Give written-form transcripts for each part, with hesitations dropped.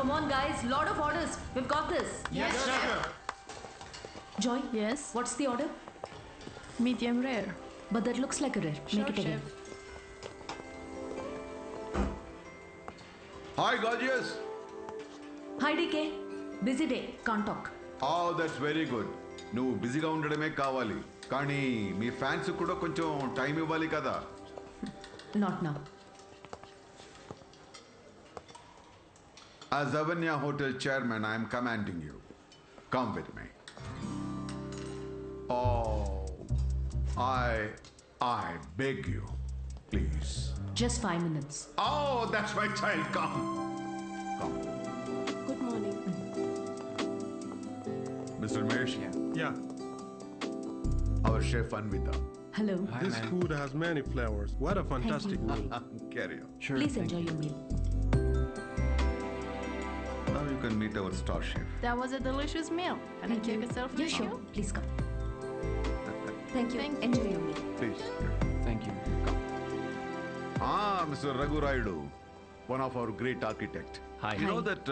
Come on, guys. Lot of orders. We've got this. Yes, chef. Joy. Yes. What's the order? Medium rare. But that looks like a rare. Sure, Make it again. chef. Hi, gorgeous. Hi, DK. Busy day. Can't talk. Oh, that's very good. నువ్వు బిజీగా ఉండడమే కావాలి కానీ మీ fans కూడా కొంచెం time ఇవ్వాలి కదా. Not now. As Avanya Hotel chairman, I am commanding you. Come with me. Oh, I beg you, please. Just 5 minutes. Oh, that's my child. Come. Good morning. Mr. Mesh, Yeah. our chef Anvita. Hello. This food has many flavors. What a fantastic meal. Carry on. Sure. Please enjoy your meal. Now you can meet our star chef. That was a delicious meal. Can I take a selfie Yeah, with sure. you? Please come. Thank you. Thank Enjoy your meal. Please. Thank you. Mr. Raghu Raidu, one of our great architect. Hi. You know Hi. that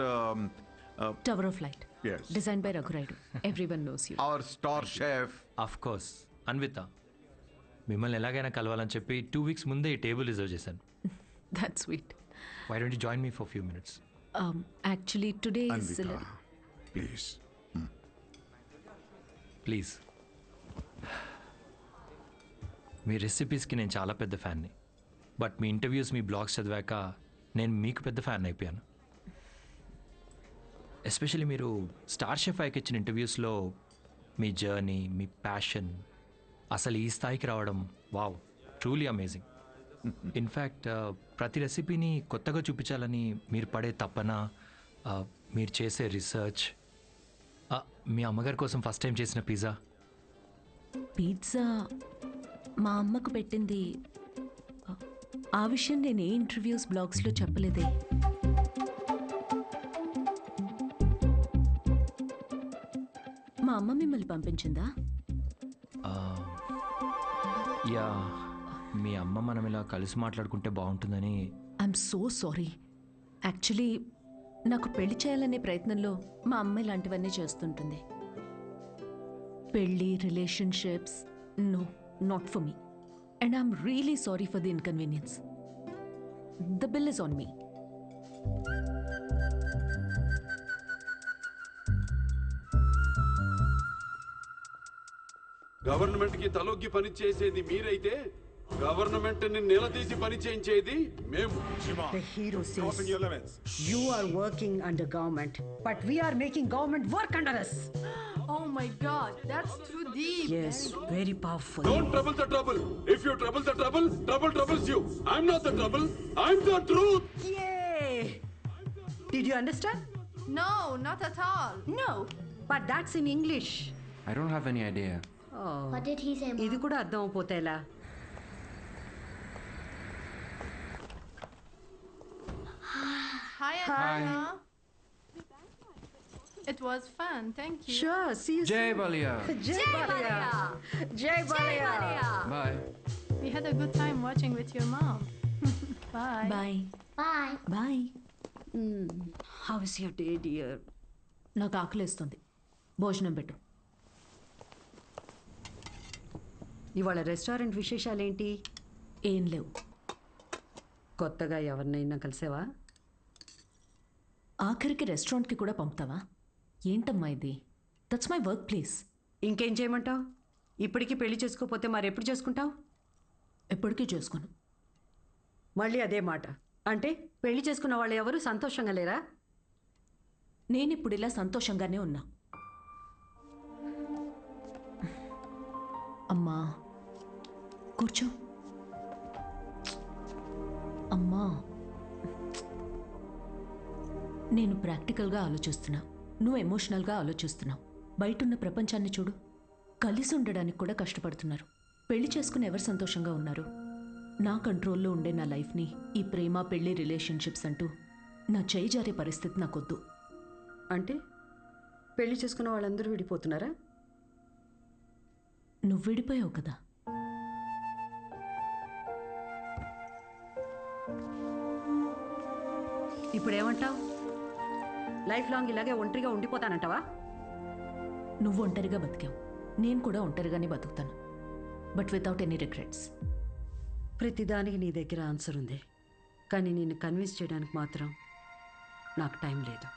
Tower of Light. yes, Designed by Raghu Raidu. Everyone knows you. our star chef. Of course Anvita మిమ్మల్ని ఎలాగైనా కలవాలని చెప్పి 2 weeks ముందే ఈ table reserve చేశాను. That's sweet. Why don't you join me for few minutes? Actually, today is... Anvita, please. Please. మీ రెసిపీస్కి నేను చాలా పెద్ద ఫ్యాన్ని, బట్ మీ ఇంటర్వ్యూస్ మీ బ్లాగ్స్ చదివాక నేను మీకు పెద్ద ఫ్యాన్ అయిపోయాను. ఎస్పెషల్లీ మీరు స్టార్ షెఫ్ ఐకి ఇచ్చిన ఇంటర్వ్యూస్లో మీ జర్నీ, మీ ప్యాషన్, అసలు ఈ స్థాయికి రావడం వావ్, ట్రూలీ అమేజింగ్. ఇన్ఫ్యాక్ట్ ప్రతి రెసిపీని కొత్తగా చూపించాలని మీరు పడే తపన, మీరు చేసే రీసెర్చ్, మీ అమ్మగారి కోసం ఫస్ట్ టైం చేసిన పిజ్జా. పిజ్జా మా అమ్మకు పెట్టింది. ఆ విషయం నేను ఏ ఇంటర్వ్యూస్ బ్లాగ్స్లో చెప్పలేదే. మా అమ్మ మిమ్మల్ని పంపించిందా? యా, మీ అమ్మ మనం ఇలా కలిసి మాట్లాడుకుంటే బాగుంటుందని. I'm so sorry. యాక్చువల్లీ నాకు పెళ్లి చేయాలనే ప్రయత్నంలో మా అమ్మ ఇలాంటివన్నీ చేస్తుంటుంది. పెళ్ళి, relationships, no, not for me. And I'm really sorry for the inconvenience. The bill is on me. Government కి తలొగ్గి పని చేసేది మీరైతే గవర్నమెంట్ ని నిలదీసి పని చేయించేది మేము. The hero Crossing says your limits. you are working under government, but we are making government work under us. Oh my God, that's too deep. Yes, very powerful. Don't trouble the trouble. If you trouble the trouble, trouble troubles you. I'm not the trouble. I'm the truth. Yay! Did you understand? No, not at all. No, but that's in English. I don't have any idea. Oh, What did he say, Mom? ఇది కూడా అర్థం అయిపోతే ఎలా? Hi, Anna. It was fun. Thank you. Sure, see you Jai soon. Balia. Jai Balia. Jai Balia. Bye. We had a good time watching with your mom. Bye. Bye Bye. Bye. How is your day, dear? నాకు ఆకలేస్తుంది. భోజనం పెట్టు. ఇవాళ restaurant విశేషాలేంటి? ఏం లేవు. కొత్తగా ఎవరినైనా కలిసావా? ఆఖరికి రెస్టారెంట్కి కూడా పంపుతావా? ఏంటమ్మా ఇది? That's my work place. ఇంకేం చేయమంటావు? ఇప్పటికీ పెళ్లి చేసుకోకపోతే మరి ఎప్పుడు చేసుకుంటావు? ఎప్పటికీ చేసుకోను. మళ్ళీ అదే మాట. అంటే పెళ్లి చేసుకున్న వాళ్ళు ఎవరు సంతోషంగా లేరా? నేను ఇప్పుడు ఇలా సంతోషంగానే ఉన్నా. అమ్మా కూర్చో. అమ్మా, నేను ప్రాక్టికల్గా ఆలోచిస్తున్నా, నువ్వు ఎమోషనల్గా ఆలోచిస్తున్నావు. బయటున్న ప్రపంచాన్ని చూడు. కలిసి ఉండడానికి కూడా కష్టపడుతున్నారు. పెళ్లి చేసుకుని ఎవరు సంతోషంగా ఉన్నారు? నా కంట్రోల్లో ఉండే నా లైఫ్ని ఈ ప్రేమ, పెళ్లి, రిలేషన్షిప్స్ అంటూ నా చేయి జారే పరిస్థితి నాకొద్దు. అంటే పెళ్లి చేసుకున్న వాళ్ళందరూ విడిపోతున్నారా? నువ్వు విడిపోయావు కదా. ఇప్పుడు ఏమంటావు? లైఫ్ లాంగ్ ఇలాగే ఒంటరిగా ఉండిపోతానంటావా? నువ్వు ఒంటరిగా బతికావు, నేను కూడా ఒంటరిగానే బతుకుతాను, బట్ వితౌట్ ఎనీ రిగ్రెట్స్. ప్రతిదానికి నీ దగ్గర ఆన్సర్ ఉంది, కానీ నిన్ను కన్విన్స్ చేయడానికి మాత్రం నాకు టైం లేదు.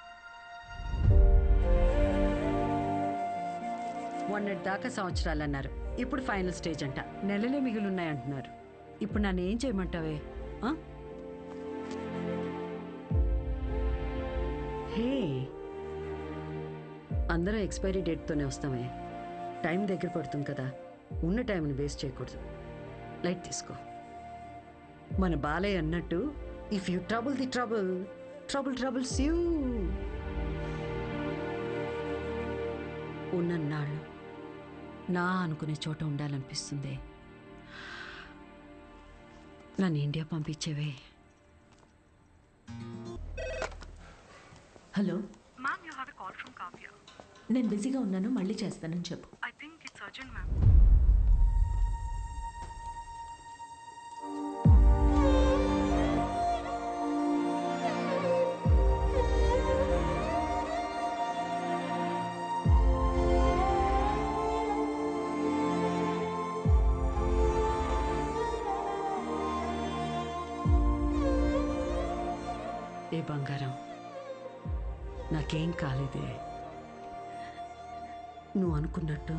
మొన్నటి దాకా సంవత్సరాలు అన్నారు, ఇప్పుడు ఫైనల్ స్టేజ్ అంట. నెలలే మిగిలిన్నాయంటున్నారు. ఇప్పుడు నన్ను ఏం చేయమంటావే? ఆ? హే, అందరం ఎక్స్పైరీ డేట్తోనే వస్తామే. టైం దగ్గర పడుతుంది కదా, ఉన్న టైంని వేస్ట్ చేయకూడదు. లైట్ తీసుకో. మన బాలయ్య అన్నట్టు, if you trouble the trouble, trouble troubles you. ఉన్నన్నాళ్ళు నా అనుకునే చోట ఉండాలనిపిస్తుంది. నన్ను ఇండియా పంపించేవే. Hello, Ma'am, you have a call from Kavya. నేను బిజీగా ఉన్నాను, మళ్ళీ చేస్తానని చెప్పు. I think it's urgent, ma'am. ఏ బంగారం, నాకేం కాలేదే. నువ్వు అనుకున్నట్టు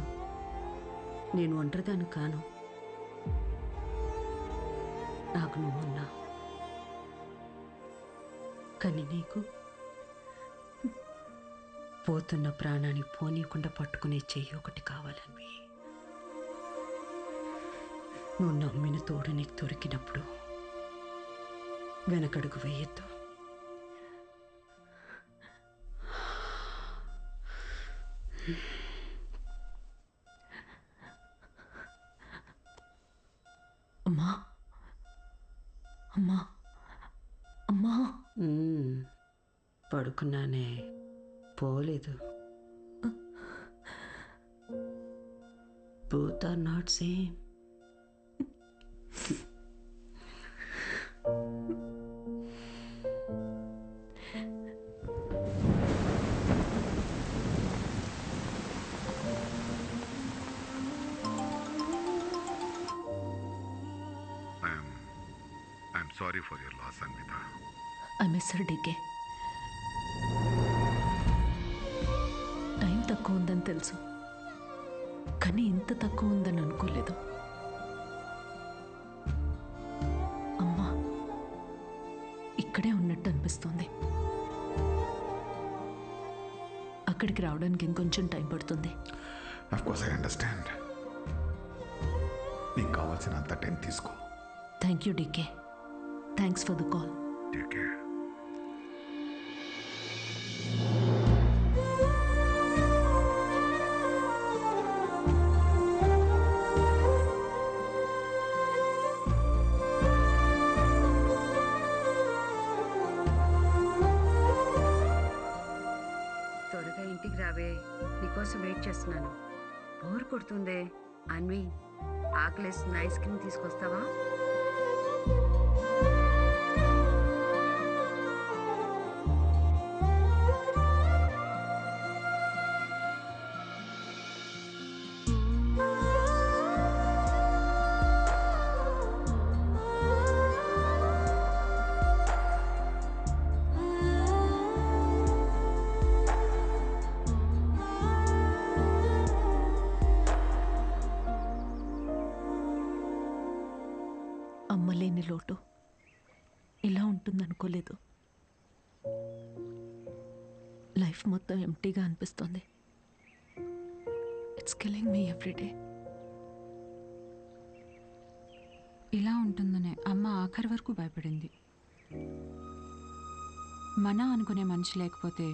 నేను ఒంటరిదాన్ని కాను. నాకు నువ్వున్నా, కానీ నీకు పోతున్న ప్రాణాన్ని పోనీయకుండా పట్టుకునే చెయ్యి ఒకటి కావాలని. నువ్వు నమ్మిన తోడు నీకు దొరికినప్పుడు వెనకడుగు వేయొద్దు. అమ్మా, అమ్మా, అమ్మా. పడుకున్నానే, పోలేదు. Both are not same. I'm sorry for your loss, Anvita. I miss her DK. Time తక్కువ ఉందని తెలుసు, కానీ ఇంత తక్కువ ఉందని అనుకోలేదు. అమ్మా ఇక్కడే ఉన్నట్టు అనిపిస్తోంది. అక్కడికి రావడానికి ఇంకొంచెం టైం పడుతుంది. Of course, I understand. నీకు కావాల్సినంత టైం తీసుకో. Thank you DK. Thanks for the call. Take care. త్వరగా ఇంటికి రావే, నీకోసం వెయిట్ చేస్తున్నాను. బోర్ కొడుతుందే. అన్వి, ఆకలేసిన ఐస్ క్రీమ్ తీసుకొస్తావా? అమ్మలేని లోటు ఇలా ఉంటుందనుకోలేదు. లైఫ్ మొత్తం ఎంటీగా అనిపిస్తోంది. It's killing me everyday. ఇలా ఉంటుందనే అమ్మ ఆఖరి వరకు భయపడింది. మన అనుకునే మనిషి లేకపోతే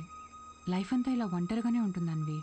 లైఫ్ అంతా ఇలా ఒంటరిగానే ఉంటుందన్వి.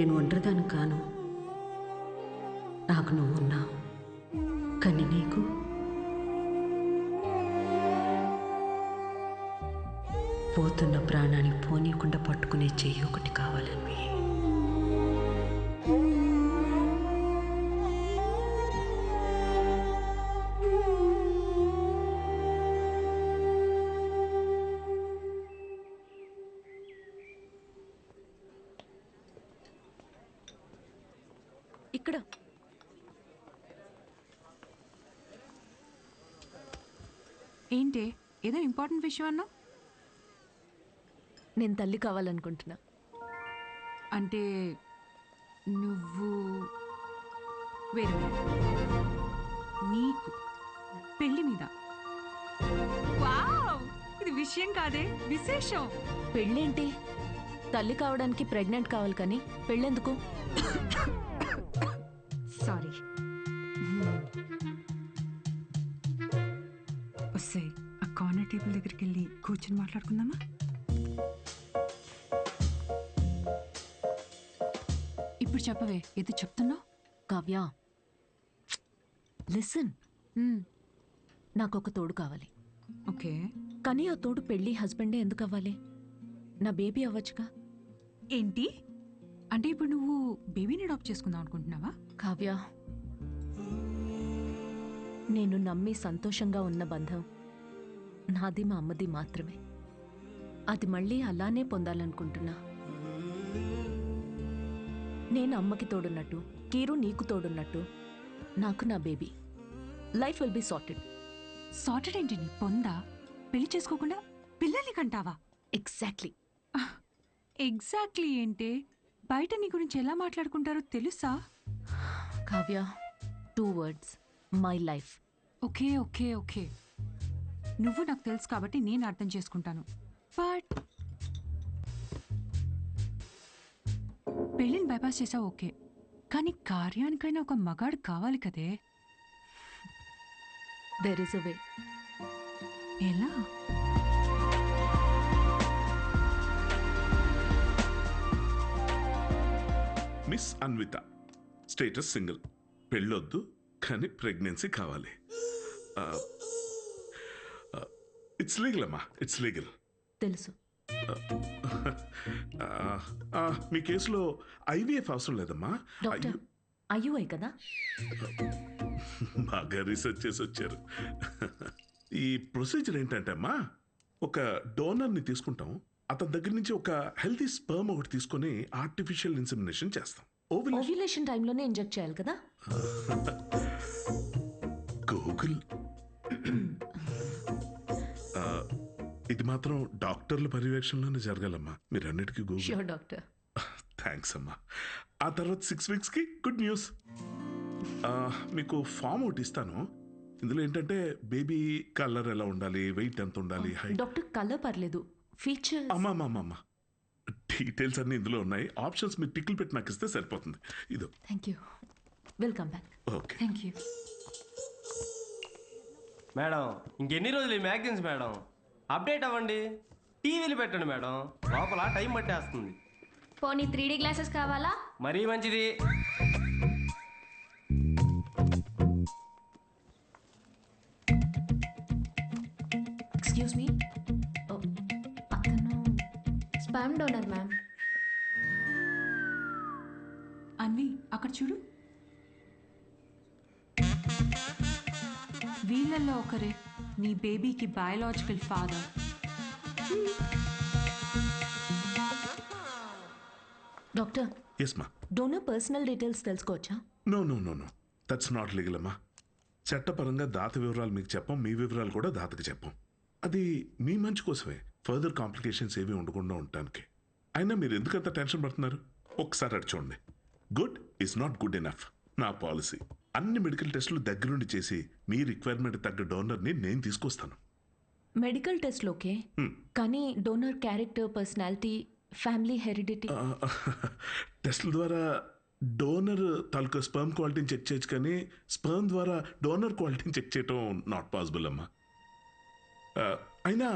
నేను ఒంటరిదాన్ని కాను. నాకు నువ్వు ఉన్నావు, కానీ నీకు పోతున్న ప్రాణాన్ని పోనీయకుండా పట్టుకునే చెయ్యి ఒకటి కావాలని. ఇక్కడ ఏంటి ఏదో ఇంపార్టెంట్ విషయం అన్నా? నేను తల్లి కావాలనుకుంటున్నా. అంటే నువ్వు వేరే నీకు పెళ్లి మీద. వావ్! ఇది విషయం కాదే, విశేషం. పెళ్ళేంటి? తల్లి కావడానికి ప్రెగ్నెంట్ కావాలి కానీ పెళ్ళెందుకు? సారీ. వస్తే ఆ కార్నర్ టేబుల్ దగ్గరికి వెళ్ళి కూర్చొని మాట్లాడుకుందామా? ఇప్పుడు చెప్పవే, ఏదో చెప్తున్నావు. కావ్య, లిసన్. నాకు ఒక తోడు కావాలి. ఓకే, కానీ ఆ తోడు పెళ్ళి హస్బెండే ఎందుకు అవ్వాలి? నా బేబీ అవ్వచ్చుగా. ఏంటి అంటే ఇప్పుడు నువ్వు బేబీని అడాప్ట్ చేసుకుందాం అనుకుంటున్నావా? కావ్య, నేను నమ్మి సంతోషంగా ఉన్న బంధం నాది మా అమ్మది మాత్రమే. అది మళ్ళీ అలానే పొందాలనుకుంటున్నా. నేను అమ్మకి తోడున్నట్టు, కీరు నీకు తోడున్నట్టు, నాకు నా baby. Life will be sorted. Sorted ఏంటి నీ పొందా? పెళ్లి చేసుకోకుండా పిల్లల్ని కంటావా? ఎగ్జాక్ట్లీ. ఎగ్జాక్ట్లీ ఏంటి? బయట నీ గురించి ఎలా మాట్లాడుకుంటారో తెలుసా? Kavya, 2 words, my life. Okay okay okay, నువ్వు నాకు తెలుసు కాబట్టి నేను అర్థం చేసుకుంటాను. బట్ పెళ్ళిని బైపాస్ చేసావు ఓకే, కానీ కార్యానికైనా ఒక మగాడు కావాలి కదే. దెర్ ఇస్ అ వే. ఎలా? మిస్ అన్విత, స్టేటస్ సింగిల్, పెళ్ళొద్దు కానీ ప్రెగ్నెన్సీ కావాలి. ఇట్స్ లీగల్ అమ్మా, ఇట్స్ లీగల్. తెలుసు. మీ కేసులో ఐవీఎఫ్ అవసరం లేదమ్మా. డాక్టర్, ఐయుఐ కదా? బాగా రీసెర్చ్ చేసి వచ్చారు. ఈ ప్రొసీజర్ ఏంటంటే అమ్మా, ఒక డోనర్ని తీసుకుంటాం, అతని దగ్గర నుంచి ఒక హెల్తీ స్పర్మ్ ఒకటి తీసుకొని ఆర్టిఫిషియల్ ఇన్సెమినేషన్ చేస్తాం. ఓవ్యులేషన్ టైంలోనే ఇంజెక్ట్ చేయాలి కదా? గూగుల్. ఇది మాత్రం డాక్టర్ల పర్యవేక్షణలోనే జరగాలమ్మా. మీరన్నిటికీ గూగుల్. Sure doctor. థ్యాంక్స్ అమ్మా. ఆ తర్వాత 6 weeksకి గుడ్ న్యూస్. మీకు ఫామ్ ఒకటి ఇస్తాను. ఇందులో ఏంటంటే బేబీ కలర్ ఎలా ఉండాలి, వెయిట్ ఎంత ఉండాలి, హైట్. డాక్టర్, కలర్ పర్లేదు, ఫీచర్. అమ్మా డీటెయిల్స్ అన్ని ఇందులో ఉన్నాయి. ఆప్షన్స్ మీరు టిక్లు పెట్టి నాకు ఇస్తే సరిపోతుంది. ఇదో. Thank you. Welcome back. Okay. Thank you madam. ఇంకెన్ని రోజులు ఈ మ్యాగజైన్స్ మేడం? అప్డేట్ అవ్వండి, టీవీలు పెట్టండి మేడం, లోపల టైం పట్టేస్తుంది. పోనీ 3D గ్లాసెస్ కావాలా? మరీ మంచిది. ఎక్స్క్యూజ్ మీ, అతను స్పామ్ డోనర్ మ్యామ్. అన్వి, అక్కడ చూడు. వీళ్ళల్లో ఒకరే నీ బేబీకి బయాలజికల్ ఫాదర్. డాక్టర్, ఎస్ మా. డోనర్ పర్సనల్ డీటెయిల్స్ తెలుసుకోవచ్చా? నో దట్స్ నాట్ లీగల్ అమ్మా. చట్టపరంగా దాత వివరాలు మీకు చెప్పం, మీ వివరాలు కూడా దాతకి చెప్పం. అది మీ మంచి కోసమే, ఫర్దర్ కాంప్లికేషన్స్ ఏమీ ఉండకుండా ఉండటానికి. అయినా మీరు ఎందుకంత టెన్షన్ పడుతున్నారు? ఒకసారి అటు చూడండి. Good is not good enough. నా పాలసీ అన్ని మెడికల్ టెస్టులు దగ్గరుండి చేసి మీ రిక్వైర్మెంట్ తగ్గ డోనర్ని నేను తీసుకొస్తాను. మెడికల్ టెస్ట్లు ఓకే, కానీ donor character, personality, family heredity. టెస్ట్ల ద్వారా డోనర్ తాలూకా స్పర్మ్ క్వాలిటీని చెక్ చేయొచ్చు, కానీ స్పర్మ్ ద్వారా డోనర్ క్వాలిటీని చెక్ చేయటం నాట్ పాసిబుల్ అమ్మా. అయినా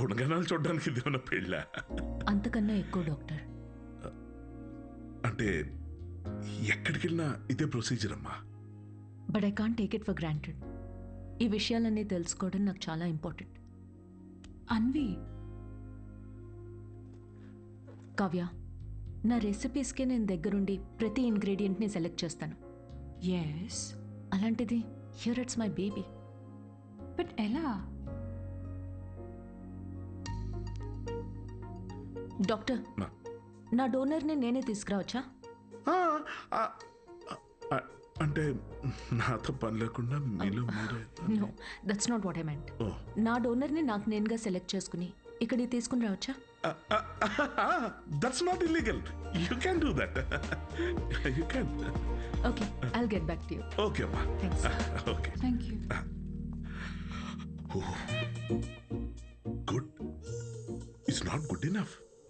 గుణగణాలు చూడడానికి ఇది ఏమన్నా పెళ్ళా? అంతకన్నా ఎక్కువ డాక్టర్. అంటే ఎక్కడికి వెళ్ళినా ఇదే ప్రొసీజర్ అమ్మా. But I can't take it for granted. ఈ విషయాలన్నీ తెలుసుకోవడం నాకు చాలా ఇంపార్టెంట్. అన్వి, కావ్య, నా రెసిపీస్కే నేను దగ్గరుండి ప్రతి ఇంగ్రీడియంట్ని సెలెక్ట్ చేస్తాను. ఎస్, అలాంటిది here it's my baby. But ఎలా? డాక్టర్, నా. నా డోనర్ని నేనే తీసుకురావచ్చా? ఆ, ఆ, ఆ, అంటే నాతో పని లేకుండా మీలో మీరే. No, that's not what I meant. Oh. నా డోనర్ని నాకు నేనుగా సెలెక్ట్ చేసుకుని ఇక్కడికి తీసుకుని రావచ్చా? That's not illegal. You can do that. You can. Okay, I'll get back to you. Okay అమ్మా. Thanks. Okay. Thank you. Good. It's not good enough.